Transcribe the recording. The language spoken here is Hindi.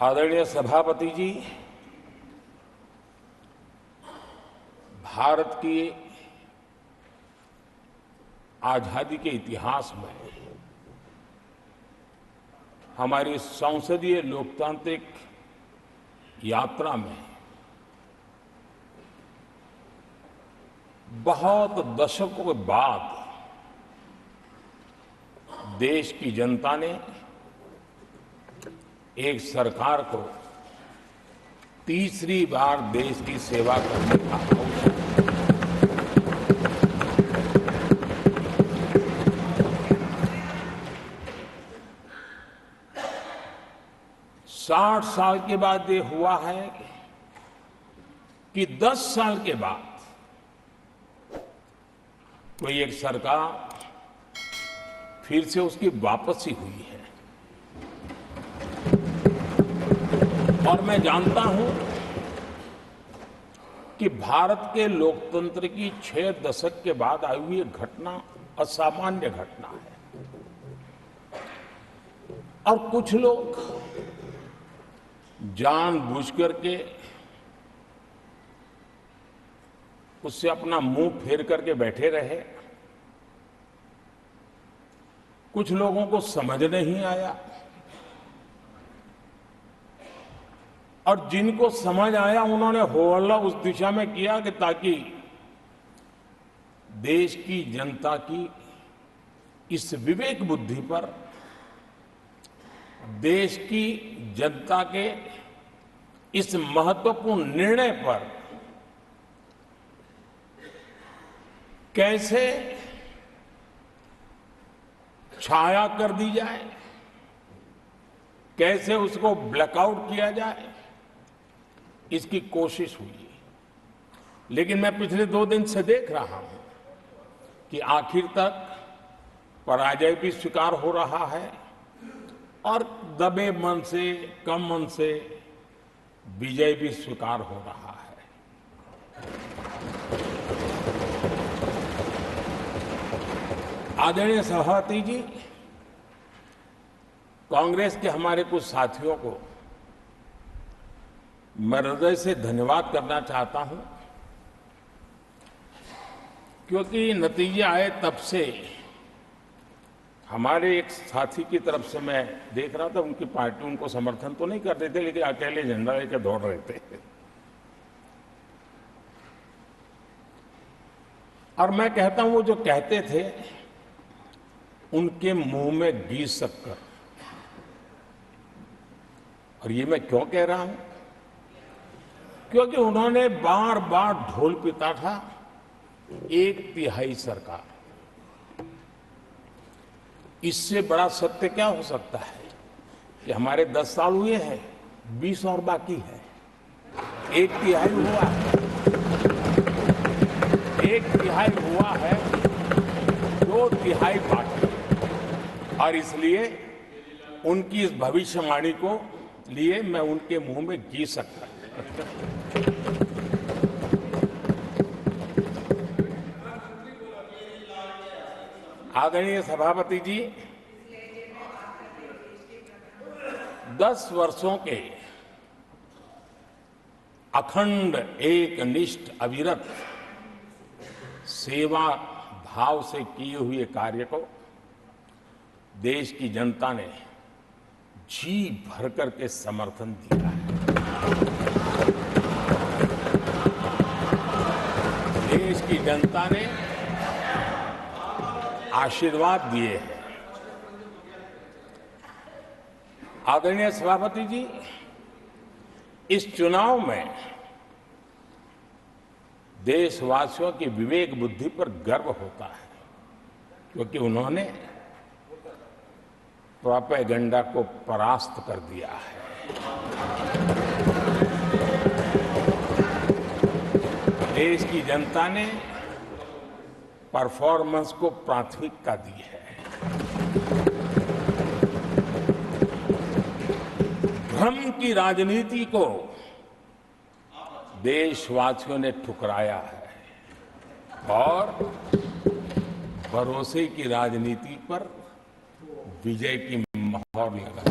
आदरणीय सभापति जी, भारत की आजादी के इतिहास में हमारी संसदीय लोकतांत्रिक यात्रा में बहुत दशकों के बाद देश की जनता ने एक सरकार को तीसरी बार देश की सेवा करने का अवसर 60 साल के बाद ये हुआ है कि 10 साल के बाद कोई एक सरकार फिर से उसकी वापसी हुई है। और मैं जानता हूं कि भारत के लोकतंत्र की 6 दशक के बाद आई हुई घटना असामान्य घटना है और कुछ लोग जानबूझ करके उससे अपना मुंह फेर करके बैठे रहे। कुछ लोगों को समझ नहीं आया और जिनको समझ आया उन्होंने हो हल्ला उस दिशा में किया कि ताकि देश की जनता की इस विवेक बुद्धि पर, देश की जनता के इस महत्वपूर्ण निर्णय पर कैसे छाया कर दी जाए, कैसे उसको ब्लैकआउट किया जाए, इसकी कोशिश हुई। लेकिन मैं पिछले 2 दिन से देख रहा हूं कि आखिर तक पराजय भी स्वीकार हो रहा है और दबे मन से, कम मन से विजय भी स्वीकार हो रहा है। आदरणीय सभापति जी, कांग्रेस के हमारे कुछ साथियों को मैं हृदय से धन्यवाद करना चाहता हूं, क्योंकि नतीजे आए तब से हमारे एक साथी की तरफ से मैं देख रहा था, उनकी पार्टी उनको समर्थन तो नहीं कर रहे थे, लेकिन अकेले झंडा लेकर दौड़ रहे थे। और मैं कहता हूं वो जो कहते थे उनके मुंह में घी शक्कर। और ये मैं क्यों कह रहा हूं? क्योंकि उन्होंने बार बार ढोल पिटा था 1/3 सरकार। इससे बड़ा सत्य क्या हो सकता है कि हमारे 10 साल हुए हैं, 20 और बाकी है। 1/3 हुआ है, 1/3 हुआ है, 2/3 बाकी है। और इसलिए उनकी इस भविष्यवाणी को लिए मैं उनके मुंह में घी सकता हूं। आदरणीय सभापति जी, 10 वर्षों के अखंड, एकनिष्ठ, अविरत सेवा भाव से किए हुए कार्य को देश की जनता ने जी भर करके समर्थन दिया है। देश की जनता ने आशीर्वाद दिए हैं। आदरणीय सभापति जी, इस चुनाव में देशवासियों की विवेक बुद्धि पर गर्व होता है, क्योंकि उन्होंने प्रोपेगेंडा को परास्त कर दिया है। देश की जनता ने परफॉर्मेंस को प्राथमिकता दी है। भ्रम की राजनीति को देशवासियों ने ठुकराया है और भरोसे की राजनीति पर विजय की मोहर लगा।